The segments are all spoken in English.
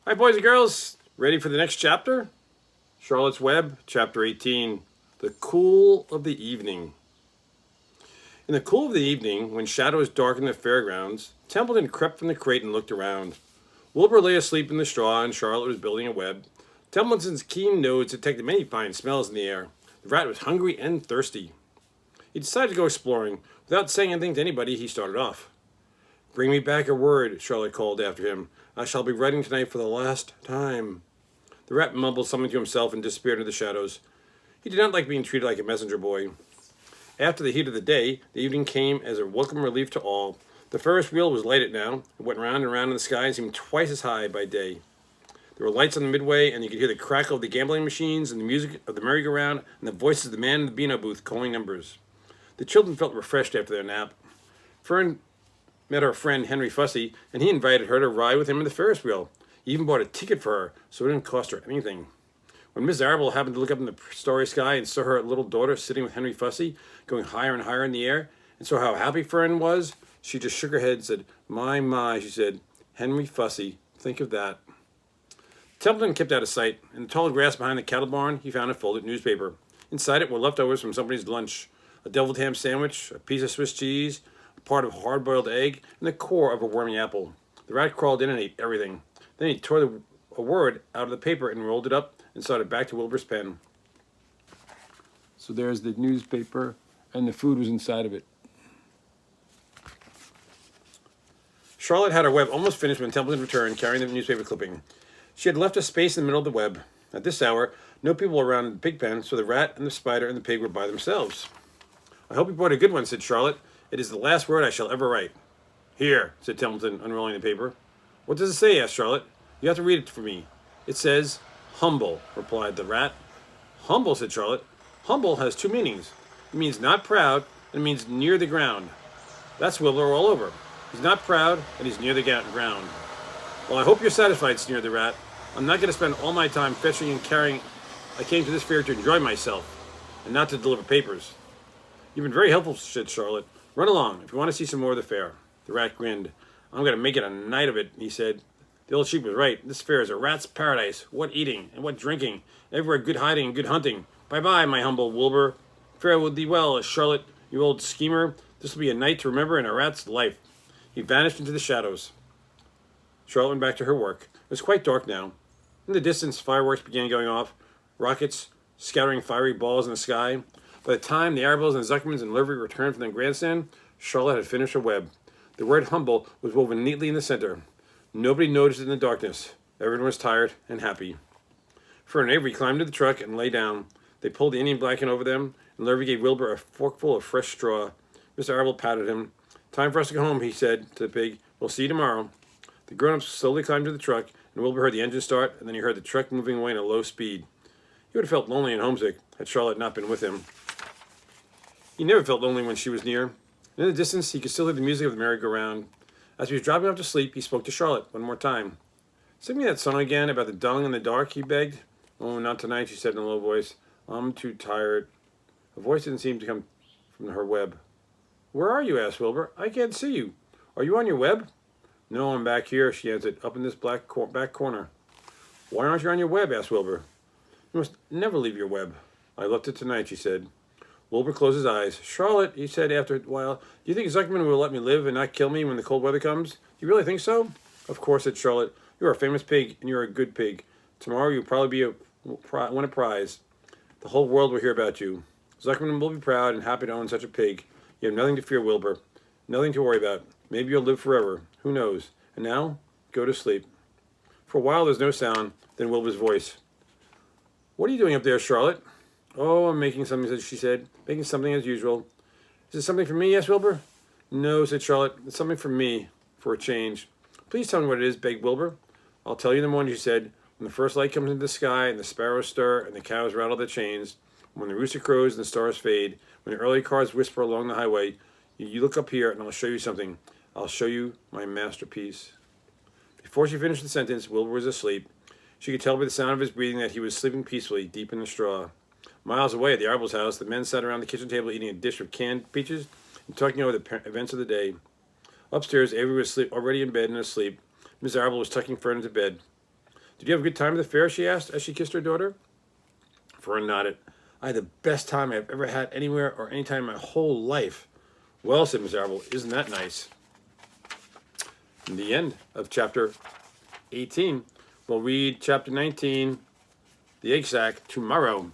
Hi, boys and girls. Ready for the next chapter? Charlotte's Web, Chapter 18 The Cool of the Evening. In the cool of the evening, when shadows darkened the fairgrounds, Templeton crept from the crate and looked around. Wilbur lay asleep in the straw, and Charlotte was building a web. Templeton's keen nose detected many fine smells in the air. The rat was hungry and thirsty. He decided to go exploring. Without saying anything to anybody, he started off. Bring me back a word, Charlotte called after him. I shall be writing tonight for the last time. The rat mumbled something to himself and disappeared into the shadows. He did not like being treated like a messenger boy. After the heat of the day, the evening came as a welcome relief to all. The Ferris wheel was lighted now. It went round and round in the sky and seemed twice as high by day. There were lights on the midway, and you could hear the crackle of the gambling machines and the music of the merry-go-round and the voices of the man in the Beano booth calling numbers. The children felt refreshed after their nap. Fern met her friend Henry Fussy, and he invited her to ride with him in the Ferris wheel. He even bought a ticket for her, so it didn't cost her anything. When Miss Arable happened to look up in the starry sky and saw her little daughter sitting with Henry Fussy, going higher and higher in the air, and saw how happy Fern was, she just shook her head and said, My, she said, Henry Fussy, think of that. Templeton kept out of sight. In the tall grass behind the cattle barn, he found a folded newspaper. Inside it were leftovers from somebody's lunch, a deviled ham sandwich, a piece of Swiss cheese, part of a hard-boiled egg, and the core of a wormy apple. The rat crawled in and ate everything. Then he tore a word out of the paper and rolled it up and sawed it back to Wilbur's pen. So there's the newspaper, and the food was inside of it. Charlotte had her web almost finished when Templeton returned, carrying the newspaper clipping. She had left a space in the middle of the web. At this hour, no people were around the pig pen, so the rat and the spider and the pig were by themselves. I hope you brought a good one, said Charlotte. It is the last word I shall ever write. Here, said Templeton, unrolling the paper. What does it say? Asked Charlotte. You have to read it for me. It says, humble, replied the rat. Humble, said Charlotte. Humble has two meanings. It means not proud, and it means near the ground. That's Wilbur all over. He's not proud, and he's near the ground. Well, I hope you're satisfied, sneered the rat. I'm not going to spend all my time fetching and carrying. I came to this fair to enjoy myself, and not to deliver papers. You've been very helpful, said Charlotte. Run along, if you want to see some more of the fair. The rat grinned. I'm going to make it a night of it, he said. The old sheep was right. This fair is a rat's paradise. What eating, and what drinking. Everywhere good hiding and good hunting. Bye-bye, my humble Wilbur. Fare with thee well, Charlotte, you old schemer. This will be a night to remember in a rat's life. He vanished into the shadows. Charlotte went back to her work. It was quite dark now. In the distance, fireworks began going off, rockets scattering fiery balls in the sky. By the time the Arables and Zuckermans and livery returned from the grandstand, Charlotte had finished her web. The word humble was woven neatly in the center. Nobody noticed it in the darkness. Everyone was tired and happy. Fern and Avery climbed into the truck and lay down. They pulled the Indian blanket over them, and Lurvy gave Wilbur a forkful of fresh straw. Mr. Arable patted him. Time for us to go home, he said to the pig. We'll see you tomorrow. The grown-ups slowly climbed to the truck, and Wilbur heard the engine start, and then he heard the truck moving away at a low speed. He would have felt lonely and homesick had Charlotte not been with him. He never felt lonely when she was near. In the distance, he could still hear the music of the merry-go-round. As he was dropping off to sleep, he spoke to Charlotte one more time. Sing me that song again about the dung in the dark, he begged. Oh, not tonight, she said in a low voice. I'm too tired. Her voice didn't seem to come from her web. Where are you? Asked Wilbur. I can't see you. Are you on your web? No, I'm back here, she answered, up in this back corner. Why aren't you on your web? Asked Wilbur. You must never leave your web. I left it tonight, she said. Wilbur closed his eyes. Charlotte, he said after a while, do you think Zuckerman will let me live and not kill me when the cold weather comes? Do you really think so? Of course, said Charlotte. You're a famous pig, and you're a good pig. Tomorrow you'll probably win a prize. The whole world will hear about you. Zuckerman will be proud and happy to own such a pig. You have nothing to fear, Wilbur. Nothing to worry about. Maybe you'll live forever. Who knows? And now, go to sleep. For a while, there's no sound. Then Wilbur's voice. What are you doing up there, Charlotte? Oh, I'm making something, she said. Making something as usual. Is it something for me? Asked Wilbur. No, said Charlotte. It's something for me, for a change. Please tell me what it is, begged Wilbur. I'll tell you in the morning, she said. When the first light comes into the sky, and the sparrows stir, and the cows rattle their chains, when the rooster crows and the stars fade, when the early cars whisper along the highway, you look up here and I'll show you something. I'll show you my masterpiece. Before she finished the sentence, Wilbur was asleep. She could tell by the sound of his breathing that he was sleeping peacefully, deep in the straw. Miles away at the Arbel's house, the men sat around the kitchen table eating a dish of canned peaches and talking over the events of the day. Upstairs, Avery was already in bed and asleep. Miss Arbel was tucking Fern into bed. Did you have a good time at the fair, she asked as she kissed her daughter. Fern nodded. I had the best time I've ever had anywhere or any time in my whole life. Well, said Miss Arable, isn't that nice? In the end of chapter 18. We'll read chapter 19, The Egg Sack, tomorrow.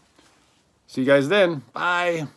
See you guys then. Bye.